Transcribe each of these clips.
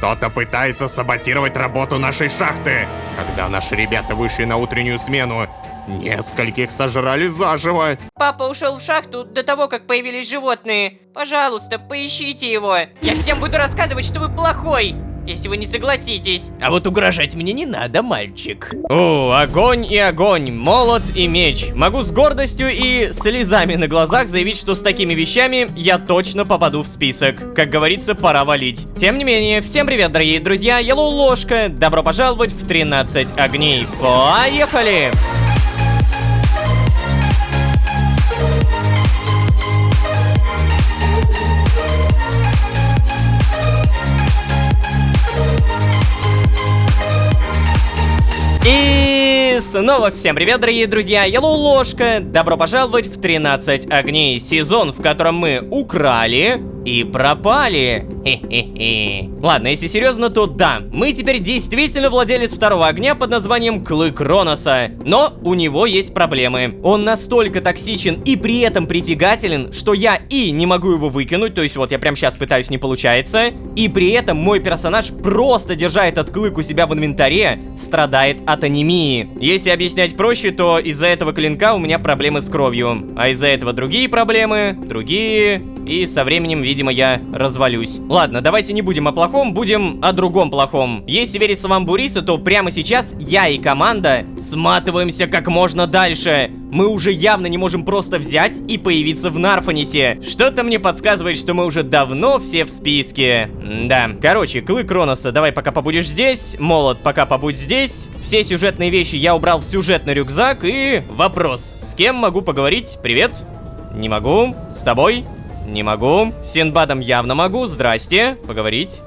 Кто-то пытается саботировать работу нашей шахты. Когда наши ребята вышли на утреннюю смену, нескольких сожрали заживо. Папа ушел в шахту до того, как появились животные. Пожалуйста, поищите его. Я всем буду рассказывать, что вы плохой, если вы не согласитесь. А вот угрожать мне не надо, мальчик. О, огонь и огонь, молот и меч. Могу с гордостью и слезами на глазах заявить, что с такими вещами я точно попаду в список. Как говорится, пора валить. Тем не менее, всем привет, дорогие друзья, Yellow Ложка. Добро пожаловать в 13 огней. Поехали! И снова всем привет, дорогие друзья, Yellow Ложка. Добро пожаловать в 13 огней. Сезон, в котором мы украли и пропали. Хе-хе-хе. Ладно, если серьезно, то да, мы теперь действительно владелец второго огня под названием Клык Роноса. Но у него есть проблемы. Он настолько токсичен и при этом притягателен, что я и не могу его выкинуть, то есть вот я прямо сейчас пытаюсь, не получается. И при этом мой персонаж, просто держа этот клык у себя в инвентаре, страдает от анемии. Если объяснять проще, то из-за этого клинка у меня проблемы с кровью. А из-за этого другие проблемы, и со временем, видимо, я развалюсь. Ладно, давайте не будем о плохом, будем о другом плохом. Если верить словам Буриса, то прямо сейчас я и команда сматываемся как можно дальше. Мы уже явно не можем просто взять и появиться в Нарфанисе. Что-то мне подсказывает, что мы уже давно все в списке. Да, короче, Клык Роноса, давай пока побудешь здесь. Молот, пока побудь здесь. Все сюжетные вещи я убрал в сюжетный рюкзак. И вопрос, с кем могу поговорить? Привет. Не могу. С тобой? Не могу. С Синдбадом явно могу. Здрасте. Поговорить.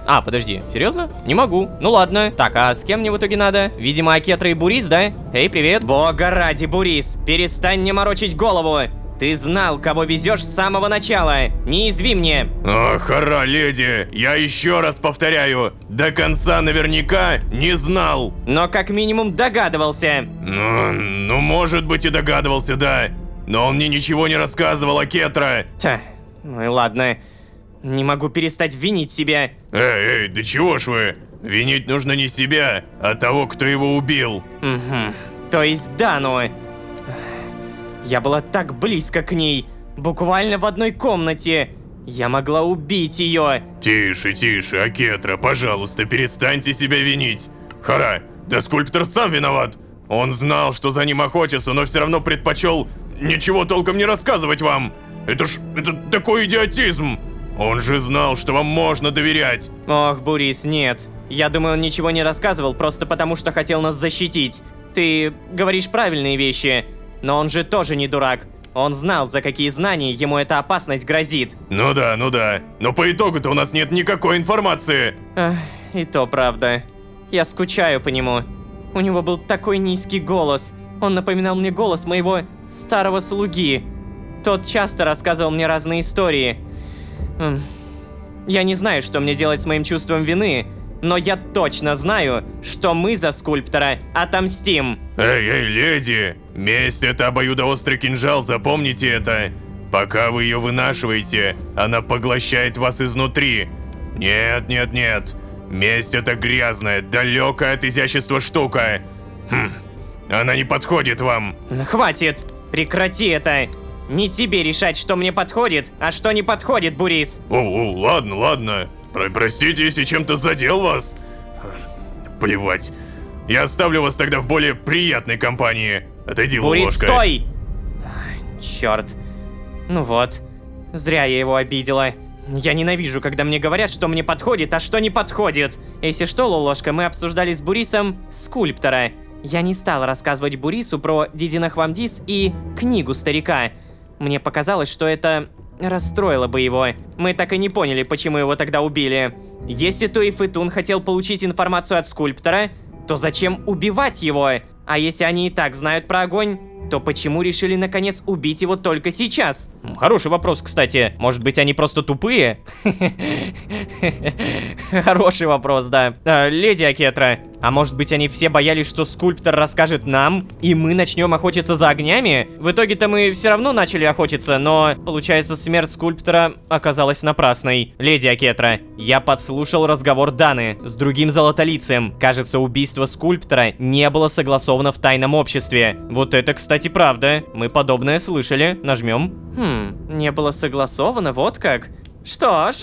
А, подожди, серьезно? Не могу. Ну ладно. Так, а с кем мне в итоге надо? Видимо, Акетра и Бурис, да? Эй, привет. Бога ради, Бурис, перестань мне морочить голову. Ты знал, кого везешь с самого начала. Не изви мне. Ох, хара, леди, я еще раз повторяю, до конца наверняка не знал. Но как минимум догадывался. Ну, может быть и догадывался, да. Но он мне ничего не рассказывал, Акетра. Ну и ладно. Не могу перестать винить себя. Эй, да чего ж вы? Винить нужно не себя, а того, кто его убил. Угу. То есть да, но... Я была так близко к ней. Буквально в одной комнате. Я могла убить ее. Тише, тише, Акетра, пожалуйста, перестаньте себя винить. Хара, да скульптор сам виноват. Он знал, что за ним охотятся, но все равно предпочел ничего толком не рассказывать вам. Это такой идиотизм. Он же знал, что вам можно доверять. Ох, Бурис, нет. Я думаю, он ничего не рассказывал, просто потому что хотел нас защитить. Ты говоришь правильные вещи, но он же тоже не дурак. Он знал, за какие знания ему эта опасность грозит. Ну да. Но по итогу-то у нас нет никакой информации. Эх, и то правда. Я скучаю по нему. У него был такой низкий голос. Он напоминал мне голос моего старого слуги. Тот часто рассказывал мне разные истории. Я не знаю, что мне делать с моим чувством вины, но я точно знаю, что мы за скульптора отомстим. Эй, леди, месть — это обоюдоострый кинжал, запомните это. Пока вы ее вынашиваете, она поглощает вас изнутри. Нет. Месть — это грязная, далекая от изящества штука. Она не подходит вам. Хватит! Прекрати это! Не тебе решать, что мне подходит, а что не подходит, Бурис. Ладно. Простите, если чем-то задел вас. Плевать. Я оставлю вас тогда в более приятной компании. Отойди, Бурис, Ложка. стой! Черт. Ну вот. Зря я его обидела. Я ненавижу, когда мне говорят, что мне подходит, а что не подходит. Если что, Лолошка, мы обсуждали с Бурисом скульптора. Я не стала рассказывать Бурису про Дидинахвамдис и книгу старика. Мне показалось, что это расстроило бы его. Мы так и не поняли, почему его тогда убили. Если Туи Фэтун хотел получить информацию от скульптора, то зачем убивать его? А если они и так знают про огонь, то почему решили наконец убить его только сейчас? Хороший вопрос, кстати. Может быть, они просто тупые? Хороший вопрос, да. Леди Акетра, А может быть, они все боялись, что скульптор расскажет нам, и мы начнем охотиться за огнями? В итоге-то мы все равно начали охотиться, но, получается, смерть скульптора оказалась напрасной. Леди Акетра, я подслушал разговор Даны с другим золотолицем. Кажется, убийство скульптора не было согласовано в тайном обществе. Вот это, кстати, правда. Мы подобное слышали. Нажмем. Не было согласовано, вот как. Что ж,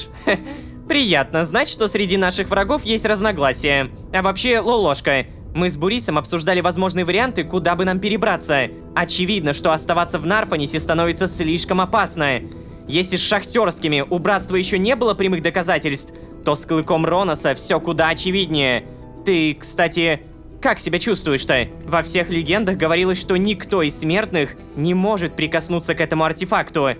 приятно знать, что среди наших врагов есть разногласия. А вообще, Лолошка, мы с Бурисом обсуждали возможные варианты, куда бы нам перебраться. Очевидно, что оставаться в Нарфанисе становится слишком опасно. Если с шахтерскими у братства еще не было прямых доказательств, то с клыком Роноса все куда очевиднее. Ты, кстати, как себя чувствуешь-то? Во всех легендах говорилось, что никто из смертных не может прикоснуться к этому артефакту.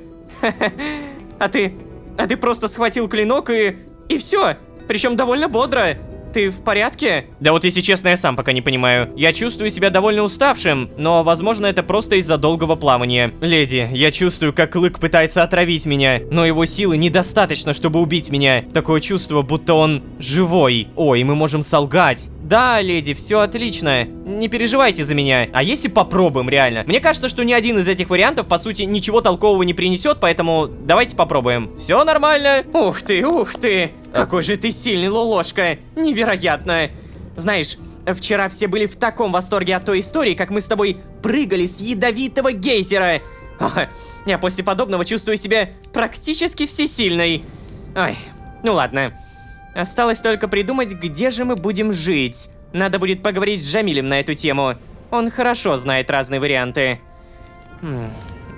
А ты просто схватил клинок и все. Причем довольно бодро. Ты в порядке? Да вот если честно, я сам пока не понимаю. Я чувствую себя довольно уставшим, но возможно это просто из-за долгого плавания. Леди, я чувствую, как клык пытается отравить меня, но его силы недостаточно, чтобы убить меня. Такое чувство, будто он живой. Ой, мы можем солгать. Да, леди, все отлично. Не переживайте за меня. А если попробуем, реально? Мне кажется, что ни один из этих вариантов, по сути, ничего толкового не принесет, поэтому давайте попробуем. Все нормально. Ух ты. Какой же ты сильный, Лолошка. Невероятно. Знаешь, вчера все были в таком восторге от той истории, как мы с тобой прыгали с ядовитого гейзера. Я после подобного чувствую себя практически всесильной. Ой, ну ладно. Осталось только придумать, где же мы будем жить. Надо будет поговорить с Джамилем на эту тему. Он хорошо знает разные варианты.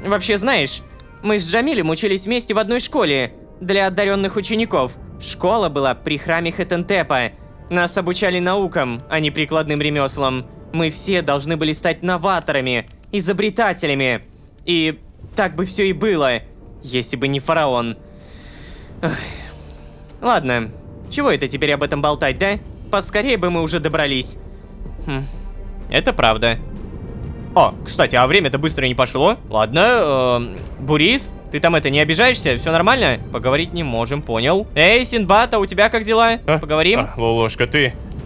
Вообще, знаешь, мы с Джамилем учились вместе в одной школе для одаренных учеников. Школа была при храме Хетентепа. Нас обучали наукам, а не прикладным ремеслам. Мы все должны были стать новаторами, изобретателями. И так бы все и было, если бы не фараон. Ладно. Чего это теперь об этом болтать, да? Поскорее бы мы уже добрались. Это правда. О, кстати, а время-то быстро не пошло. Ладно, Бурис, ты там не обижаешься? Все нормально? Поговорить не можем, понял. Эй, Синбад, а у тебя как дела? Поговорим? Лолошка,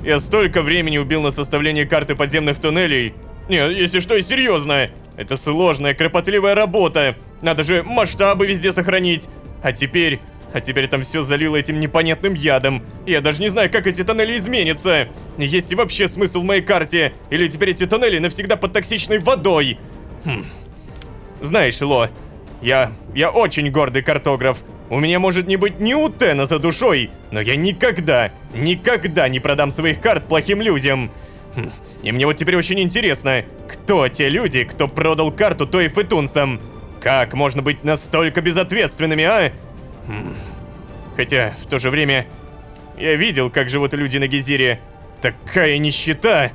я столько времени убил на составление карты подземных туннелей. Не, если что, и серьезно. Это сложная, кропотливая работа. Надо же масштабы везде сохранить. А теперь там все залило этим непонятным ядом. Я даже не знаю, как эти тоннели изменятся. Есть ли вообще смысл в моей карте? Или теперь эти тоннели навсегда под токсичной водой? Знаешь, Ло, я очень гордый картограф. У меня может не быть ни утена за душой, но я никогда не продам своих карт плохим людям. И мне вот теперь очень интересно, кто те люди, кто продал карту Тоев и Тунсам? Как можно быть настолько безответственными, а? Хотя, в то же время, я видел, как живут люди на Гизире. Такая нищета.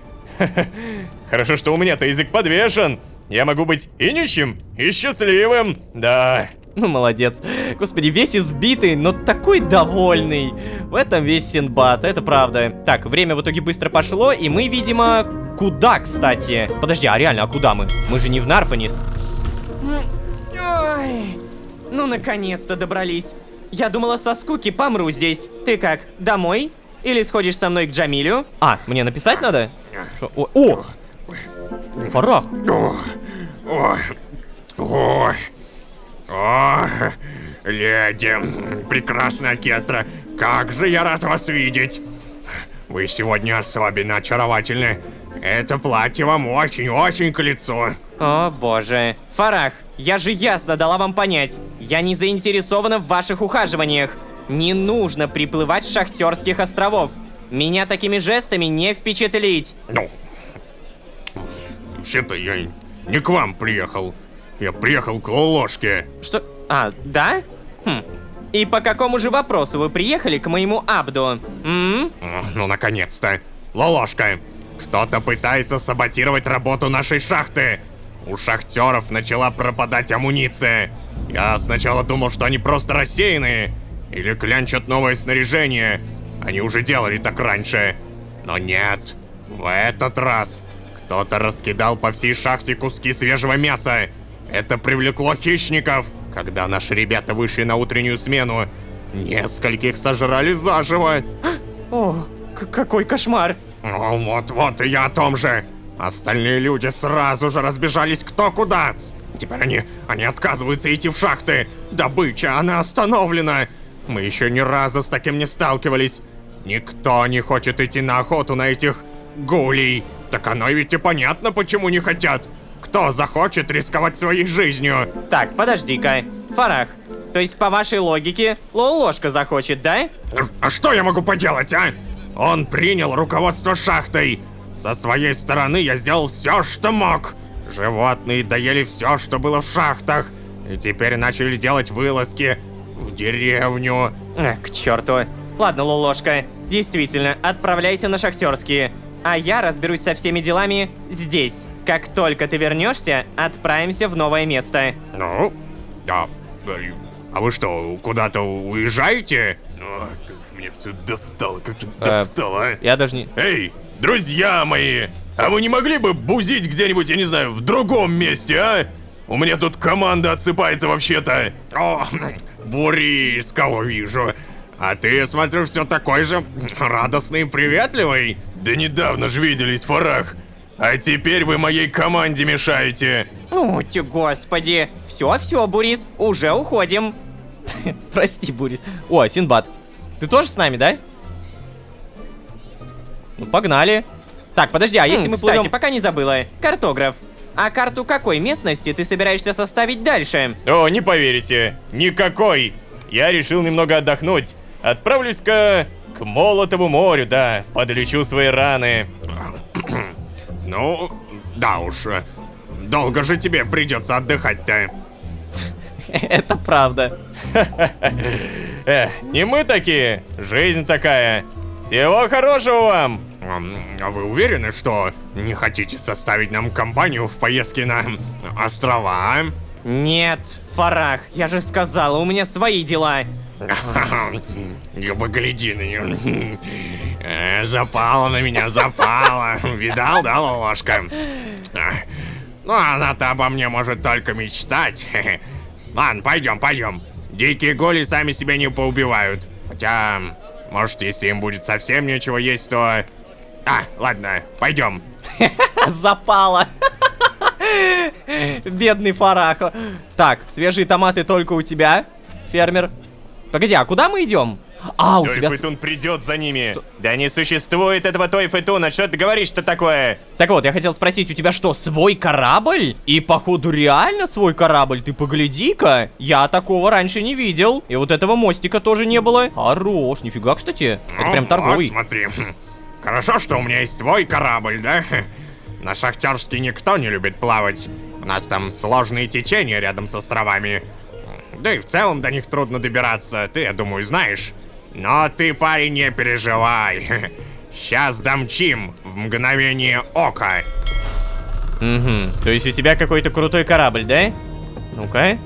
Хорошо, что у меня-то язык подвешен. Я могу быть и нищим, и счастливым. Да. Ну, молодец. Господи, весь избитый, но такой довольный. В этом весь Синбад, это правда. Так, время в итоге быстро пошло, и мы, видимо, куда, кстати? Подожди, а реально, а куда мы? Мы же не в Нарфанис. Ой, ну, наконец-то добрались. Я думала, со скуки помру здесь. Ты как, домой? Или сходишь со мной к Джамилю? А, мне написать надо? Шо? О! Фарах! Леди, прекрасная Кетра, как же я рад вас видеть. Вы сегодня особенно очаровательны. Это платье вам очень-очень к лицу. О боже. Фарах, я же ясно дала вам понять. Я не заинтересована в ваших ухаживаниях. Не нужно приплывать с шахтерских островов. Меня такими жестами не впечатлить. Ну, вообще-то я не к вам приехал. Я приехал к Лолошке. Что? А, да? И по какому же вопросу вы приехали к моему Абду? Ну, наконец-то. Лолошка, кто-то пытается саботировать работу нашей шахты. У шахтеров начала пропадать амуниция. Я сначала думал, что они просто рассеянные. Или клянчат новое снаряжение. Они уже делали так раньше. Но нет. В этот раз кто-то раскидал по всей шахте куски свежего мяса. Это привлекло хищников. Когда наши ребята вышли на утреннюю смену, нескольких сожрали заживо. О, какой кошмар. О, вот, и я о том же. Остальные люди сразу же разбежались кто куда. Теперь они отказываются идти в шахты. Добыча, она остановлена. Мы еще ни разу с таким не сталкивались. Никто не хочет идти на охоту на этих гулей. Так оно ведь и понятно, почему не хотят. Кто захочет рисковать своей жизнью? Так, подожди-ка. Фарах, то есть по вашей логике, Лолошка захочет, да? А что я могу поделать, а? Он принял руководство шахтой. Со своей стороны я сделал все, что мог. Животные доели все, что было в шахтах. И теперь начали делать вылазки в деревню. Эх, к черту. Ладно, Лолошка, действительно, отправляйся на шахтерские. А я разберусь со всеми делами здесь. Как только ты вернешься, отправимся в новое место. Ну, а вы что, куда-то уезжаете? Мне все достало, как достало, а? Я даже не... Эй, друзья мои, а вы не могли бы бузить где-нибудь, я не знаю, в другом месте, а? У меня тут команда отсыпается вообще-то. О, Бурис, кого вижу. А ты, смотрю, все такой же радостный и приветливый. Да недавно же виделись, Фарах. А теперь вы моей команде мешаете. О, господи. Все, Бурис, уже уходим. Прости, Бурис. О, Синбад. Ты тоже с нами, да? Ну, погнали. Так, подожди, а если мы кстати, плывем... пока не забыла. Картограф. А карту какой местности ты собираешься составить дальше? О, не поверите, никакой. Я решил немного отдохнуть. Отправлюсь-ка к Молотову морю, да. Подлечу свои раны. Ну, да уж. Долго же тебе придется отдыхать-то. Это правда. Не мы такие, жизнь такая. Всего хорошего вам. А вы уверены, что не хотите составить нам компанию в поездке на острова? Нет, Фарах, я же сказала, у меня свои дела. Погляди на нее. Запала на меня, запала. Видал, да, Лолошка? Ну, она-то обо мне может только мечтать. Ладно, пойдем. Дикие голи сами себя не поубивают. Хотя, может, если им будет совсем нечего есть, то... ладно, пойдем. Запала. Бедный Фарах. Так, свежие томаты только у тебя, фермер. Погоди, а куда мы идем? А, у тебя... Тойфетун придет за ними. Да не существует этого Тойфетуна, что ты говоришь-то такое? Так вот, я хотел спросить, у тебя что, свой корабль? И походу реально свой корабль, ты погляди-ка. Я такого раньше не видел. И вот этого мостика тоже не было. Хорош, нифига, кстати. Это прям торговый. Вот, смотри. Хорошо, что у меня есть свой корабль, да? На Шахтерске никто не любит плавать. У нас там сложные течения рядом с островами. Да и в целом до них трудно добираться, ты, я думаю, знаешь. Но ты, парень, не переживай. Сейчас домчим в мгновение ока. Угу, то есть у тебя какой-то крутой корабль, да? Ну-ка.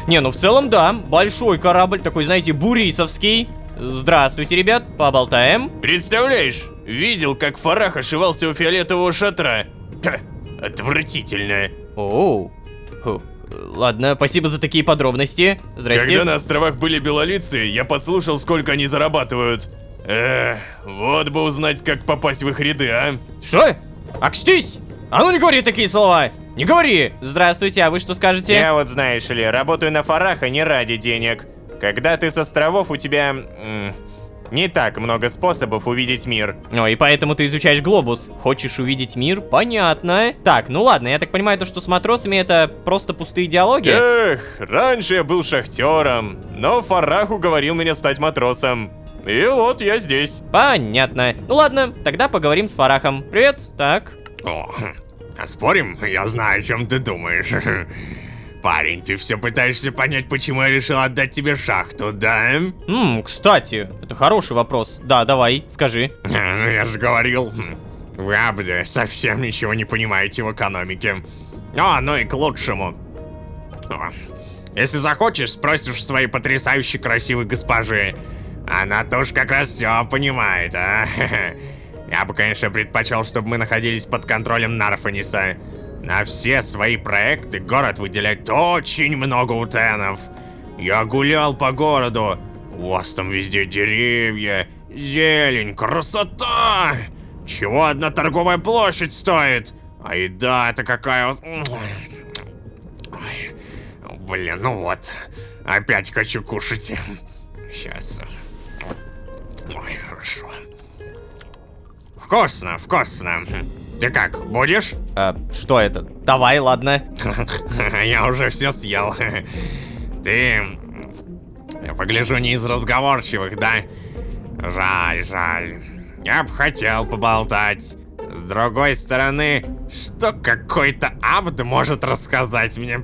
Не, ну в целом, да, большой корабль, такой, знаете, бурисовский. Здравствуйте, ребят, поболтаем. Представляешь, видел, как Фарах ошивался у фиолетового шатра. Отвратительно. Оу. Фу. Ладно, спасибо за такие подробности. Здрасте. Когда на островах были белолицы, я подслушал, сколько они зарабатывают. Вот бы узнать, как попасть в их ряды, а? Что? Акстись! А ну не говори такие слова! Не говори! Здравствуйте, а вы что скажете? Я вот, знаешь ли, работаю на Фараха не ради денег. Когда ты с островов, у тебя... не так много способов увидеть мир. Ну и поэтому ты изучаешь глобус. Хочешь увидеть мир? Понятно. Так, ну ладно, я так понимаю, то, что с матросами это просто пустые диалоги. Эх, раньше я был шахтером, но Фарах уговорил меня стать матросом. И вот я здесь. Понятно. Ну ладно, тогда поговорим с Фарахом. Привет. Так. О, а спорим? Я знаю, о чем ты думаешь. Парень, ты все пытаешься понять, почему я решил отдать тебе шахту, да? Кстати, это хороший вопрос. Да, давай, скажи. Ну, я же говорил, вы, абды, совсем ничего не понимаете в экономике. Но оно и к лучшему. Если захочешь, спросишь у своей потрясающе красивой госпожи. Она-то уж как раз все понимает, а? Я бы, конечно, предпочел, чтобы мы находились под контролем Нарфаниса. На все свои проекты город выделяет очень много утенов. Я гулял по городу. У вас там везде деревья, Зелень, красота! Чего одна торговая площадь стоит? А еда-то какая вот... Ой, блин, ну вот. Опять хочу кушать. Сейчас. Ой, хорошо. Вкусно, вкусно. Ты как, будешь? Что это? Давай, ладно. Я уже все съел. Ты... Я погляжу, не из разговорчивых, да? Жаль, жаль. Я бы хотел поболтать. С другой стороны, что какой-то абд может рассказать мне?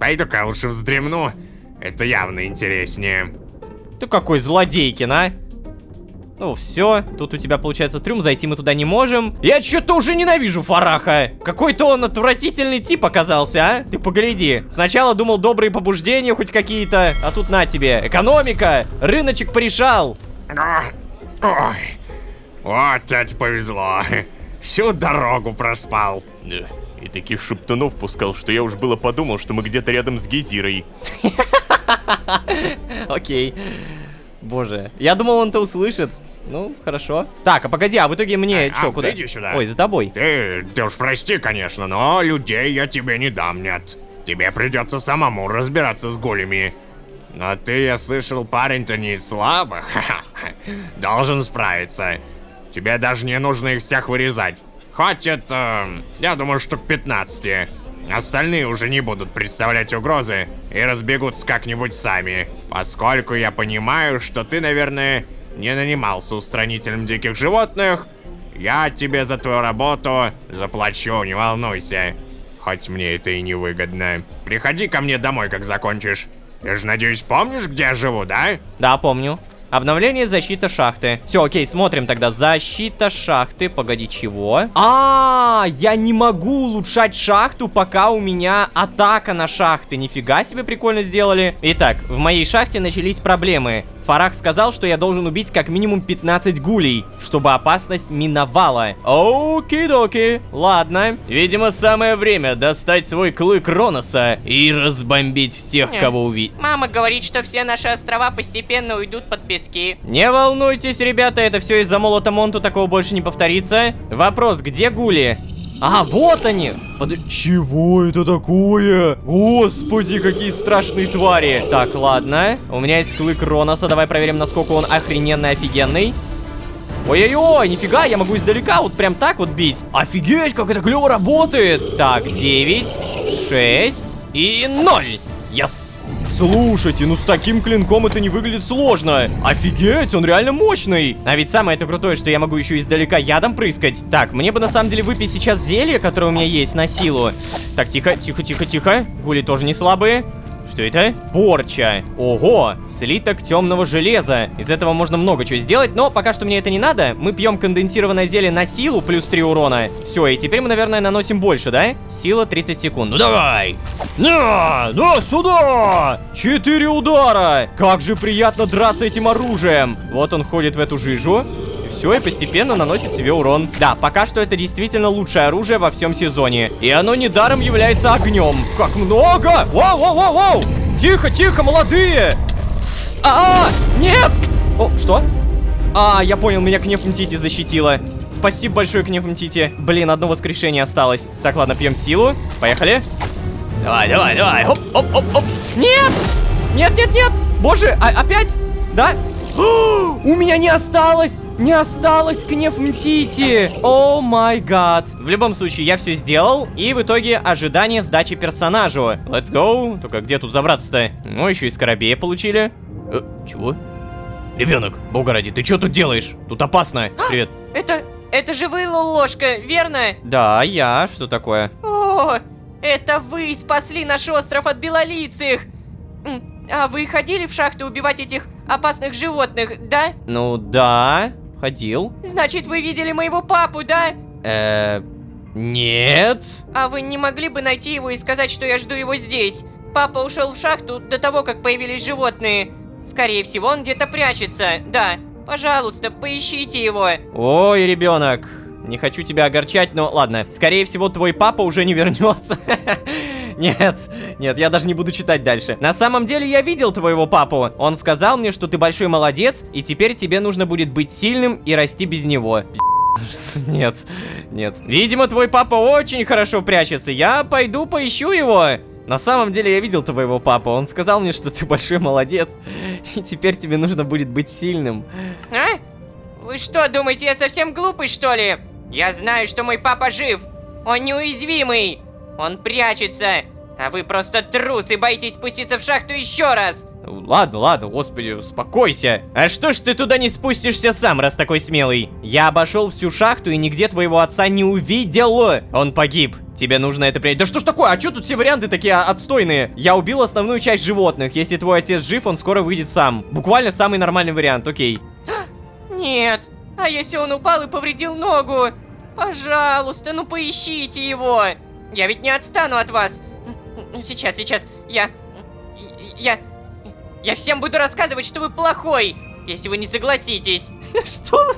Пойду-ка лучше вздремну. Это явно интереснее. Ты какой злодейкин, а? Ну все, тут у тебя получается трюм, зайти мы туда не можем. Я что-то уже ненавижу Фараха. Какой-то он отвратительный тип оказался, а? Ты погляди. Сначала думал добрые побуждения хоть какие-то, а тут на тебе. Экономика, рыночек порешал. Ой, вот это повезло. Всю дорогу проспал. Да, и таких шептунов пускал, что я уж было подумал, что мы где-то рядом с Гезирой. Окей. Боже, я думал, он-то услышит. Ну, хорошо. Так, а погоди, а в итоге мне что, куда? Иди сюда. Ой, за тобой. Ты уж прости, конечно, но людей я тебе не дам, нет. Тебе придется самому разбираться с голями. Но ты, я слышал, парень-то не из слабых. Должен справиться. Тебе даже не нужно их всех вырезать. Хватит, я думаю, штук 15. Остальные уже не будут представлять угрозы и разбегутся как-нибудь сами. Поскольку я понимаю, что ты, наверное, не нанимался устранителем диких животных, я тебе за твою работу заплачу, не волнуйся. Хоть мне это и не выгодно. Приходи ко мне домой, как закончишь. Ты же, надеюсь, помнишь, где я живу, да? Да, помню. Обновление защита шахты. Все, окей, смотрим тогда. Защита шахты. Погоди, чего? Я не могу улучшать шахту, пока у меня атака на шахты. Нифига себе прикольно сделали. Итак, в моей шахте начались проблемы. Фарах сказал, что я должен убить как минимум 15 гулей, чтобы опасность миновала. Оки-доки. Ладно. Видимо, самое время достать свой клык Роноса и разбомбить всех, кого увидеть. Мама говорит, что все наши острова постепенно уйдут под пески. Не волнуйтесь, ребята, это все из-за молота Монту, такого больше не повторится. Вопрос, где гули? А, вот они! Чего это такое? Господи, какие страшные твари! Так, ладно. У меня есть клык Роноса, давай проверим, насколько он охрененный, офигенный. Ой-ой-ой, нифига, я могу издалека вот прям так вот бить. Офигеть, как это клево работает! Так, 9, 6 и 0. Yes! Слушайте, ну с таким клинком это не выглядит сложно. Офигеть, он реально мощный. А ведь самое это крутое, что я могу еще издалека ядом прыскать. Так, мне бы на самом деле выпить сейчас зелье, которое у меня есть, на силу. Так, тихо, тихо, тихо, тихо. Гули тоже не слабые. Что это? Порча. Ого, слиток темного железа. Из этого можно много чего сделать, но пока что мне это не надо. Мы пьем конденсированное зелье на силу, плюс 3 урона. Все, и теперь мы, наверное, наносим больше, да? Сила 30 секунд. Ну давай! На сюда! 4 удара! Как же приятно драться этим оружием. Вот он ходит в эту жижу. Все, и постепенно наносит себе урон. Да, пока что это действительно лучшее оружие во всем сезоне. И оно недаром является огнем. Как много! Воу-воу-воу-воу! Тихо, тихо, молодые! Нет! О, что? Я понял, меня Кнеф Мтити защитила. Спасибо большое, Кнеф Мтити. Блин, одно воскрешение осталось. Так, ладно, пьем силу. Поехали. Давай, давай, давай. Оп, оп, оп, оп. Нет! Нет, нет, нет! Боже, опять? Да? У меня не осталось! Не осталось Кнеф Мтити! О май гад! В любом случае, я все сделал, и в итоге ожидание сдачи персонажу. Let's go! Только где тут забраться-то? Ну, еще и скоробея получили. Чего? Ребенок, бога ради, ты что тут делаешь? Тут опасно. Привет. Это же вы, Лолошка, верно? Да, я. Что такое? О, это вы спасли наш остров от белолицых! А вы ходили в шахту убивать этих опасных животных, да? Ну да, ходил. Значит, вы видели моего папу, да? Нет. А вы не могли бы найти его и сказать, что я жду его здесь? Папа ушел в шахту до того, как появились животные. Скорее всего, он где-то прячется, да. Пожалуйста, поищите его. Ой, ребенок. Не хочу тебя огорчать, но ладно. Скорее всего, твой папа уже не вернется. Нет, нет, я даже не буду читать дальше. На самом деле я видел твоего папу. Он сказал мне, что ты большой молодец, и теперь тебе нужно будет быть сильным и расти без него. Нет, нет. Видимо, твой папа очень хорошо прячется. Я пойду поищу его. На самом деле я видел твоего папу. Он сказал мне, что ты большой молодец, и теперь тебе нужно будет быть сильным. А? Вы что, думаете, я совсем глупый, что ли? Я знаю, что мой папа жив. Он неуязвимый. Он прячется. А вы просто трус и боитесь спуститься в шахту еще раз. Ладно, ладно, господи, успокойся. А что ж ты туда не спустишься сам, раз такой смелый? Я обошел всю шахту и нигде твоего отца не увидел. Он погиб. Тебе нужно это принять. Да что ж такое? А что тут все варианты такие отстойные? Я убил основную часть животных. Если твой отец жив, он скоро выйдет сам. Буквально самый нормальный вариант, окей. Нет. А если он упал и повредил ногу? Пожалуйста, ну поищите его. Я ведь не отстану от вас. Сейчас. Я всем буду рассказывать, что вы плохой, если вы не согласитесь. Что?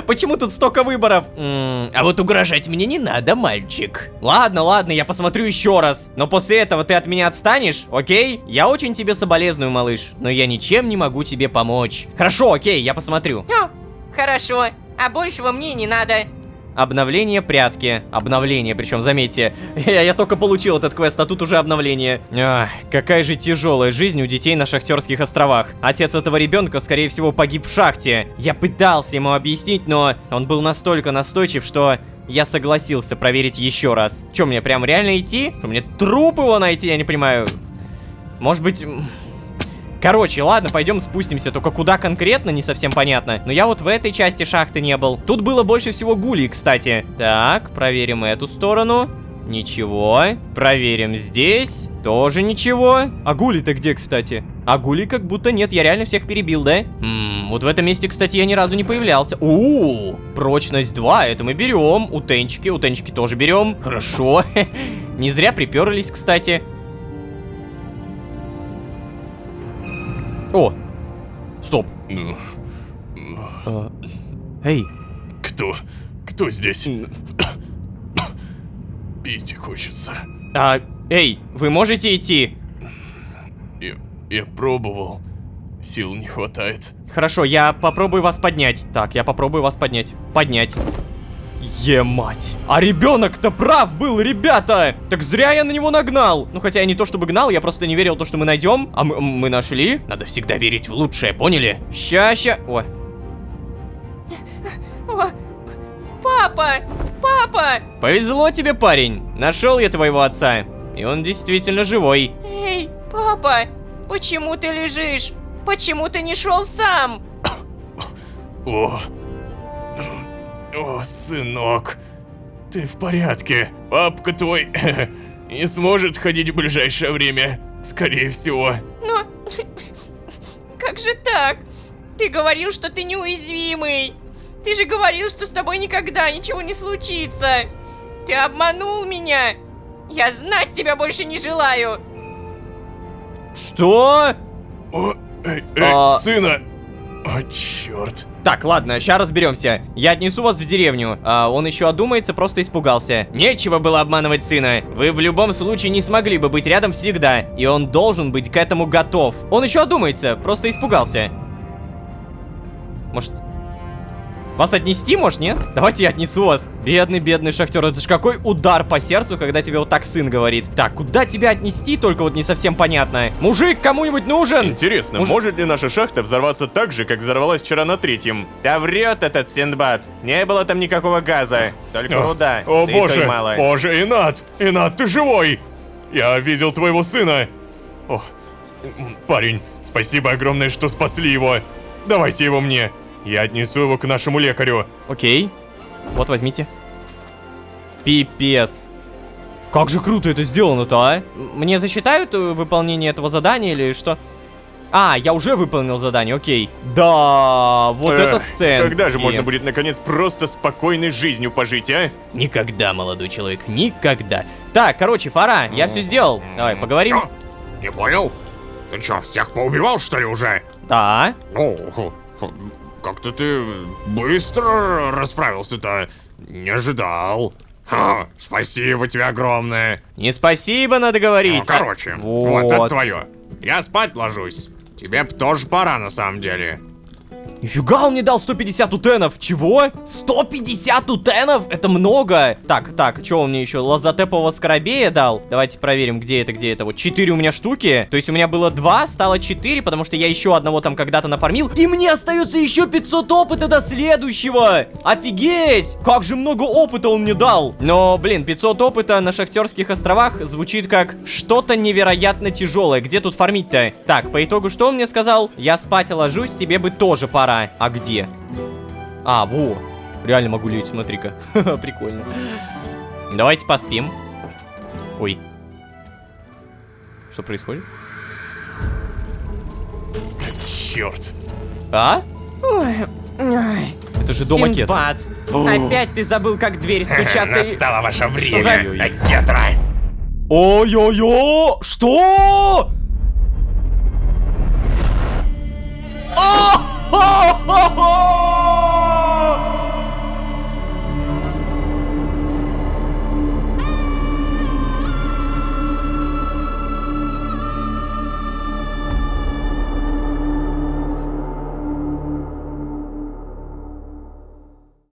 Почему тут столько выборов? А вот угрожать мне не надо, мальчик. Ладно, я посмотрю еще раз. Но после этого ты от меня отстанешь, окей? Я очень тебе соболезную, малыш, но я ничем не могу тебе помочь. Хорошо, окей, я посмотрю. Ну, хорошо. А большего мне не надо. Обновление прятки. Обновление, причем, заметьте, я только получил этот квест, а тут уже обновление. Ах, какая же тяжелая жизнь у детей на Шахтерских островах. Отец этого ребенка, скорее всего, погиб в шахте. Я пытался ему объяснить, но он был настолько настойчив, что я согласился проверить еще раз. Че, мне прям реально идти? Что, мне труп его найти? Я не понимаю. Может быть... Короче, ладно, пойдем спустимся, только куда конкретно, не совсем понятно. Но я вот в этой части шахты не был. Тут было больше всего гулей, кстати. Так, проверим эту сторону. Ничего. Проверим здесь. Тоже ничего. А гули-то где, кстати? А гулей как будто нет, я реально всех перебил, да? Вот в этом месте, кстати, я ни разу не появлялся. Прочность 2, это мы берем. У Тенчики тоже берем. Хорошо. Не зря приперлись, кстати. О! Стоп. Эй! Кто здесь? Пить хочется. Эй, вы можете идти? Я пробовал. Сил не хватает. Хорошо, я попробую вас поднять. Так, я попробую вас поднять. Поднять. Е-мать. А ребенок-то прав был, ребята! Так зря я на него нагнал. Ну, хотя я не то чтобы гнал, я просто не верил в то, что мы найдем. А мы нашли. Надо всегда верить в лучшее, поняли? Ща. О. О, папа! Повезло тебе, парень. Нашел я твоего отца. И он действительно живой. Эй, папа, почему ты лежишь? Почему ты не шел сам? О, сынок, ты в порядке? Папка твой не сможет ходить в ближайшее время, скорее всего. Но как же так? Ты говорил, что ты неуязвимый. Ты же говорил, что с тобой никогда ничего не случится. Ты обманул меня. Я знать тебя больше не желаю. Что? Сына! О, черт. Так, ладно, сейчас разберемся. Я отнесу вас в деревню. Он еще одумается, просто испугался. Нечего было обманывать сына. Вы в любом случае не смогли бы быть рядом всегда. И он должен быть к этому готов. Он еще одумается, просто испугался. Может... Вас отнести, может, нет? Давайте я отнесу вас. Бедный шахтер. Это ж какой удар по сердцу, когда тебе вот так сын говорит. Так, куда тебя отнести, только вот не совсем понятно. Мужик кому-нибудь нужен? Интересно, может ли наша шахта взорваться так же, как взорвалась вчера на 3-м? Да врет этот Синдбад. Не было там никакого газа. Только руда. О да и той боже, мало. боже, Инат, ты живой? Я видел твоего сына. О, парень, спасибо огромное, что спасли его. Давайте его мне. Я отнесу его к нашему лекарю. Окей. Вот, возьмите. Пипец. Как же круто это сделано-то, а? Мне засчитают выполнение этого задания или что? Я уже выполнил задание, окей. Да, вот это сцена. Когда же можно будет, наконец, просто спокойной жизнью пожить, а? Никогда, молодой человек, никогда. Так, короче, Фара, я все сделал. Давай, поговорим. Не понял? Ты чё, всех поубивал, что ли, уже? Да. Ну, как-то ты быстро расправился-то. Не ожидал. Спасибо тебе огромное. Не спасибо, надо говорить. Ну, короче, вот это твое. Я спать ложусь. Тебе б тоже пора на самом деле. Нифига, он мне дал 150 утенов. Чего? 150 утенов? Это много. Так, что он мне еще? Лазотепового скоробея дал? Давайте проверим, где это. Вот 4 у меня штуки. То есть у меня было 2, стало 4, потому что я еще одного там когда-то нафармил. И мне остается еще 500 опыта до следующего. Офигеть! Как же много опыта он мне дал. Но, блин, 500 опыта на Шахтерских островах звучит как что-то невероятно тяжелое. Где тут фармить-то? Так, по итогу что он мне сказал? Я спать ложусь, тебе бы тоже пора. А где? А, во. Реально могу лечь, смотри-ка. Прикольно. Давайте поспим. Ой. Что происходит? Черт. А? Это же дом макет. Синдбад, опять ты забыл, как дверь стучаться и... Настало ваше за- время, Гетра. Ой-ой-ой! Что?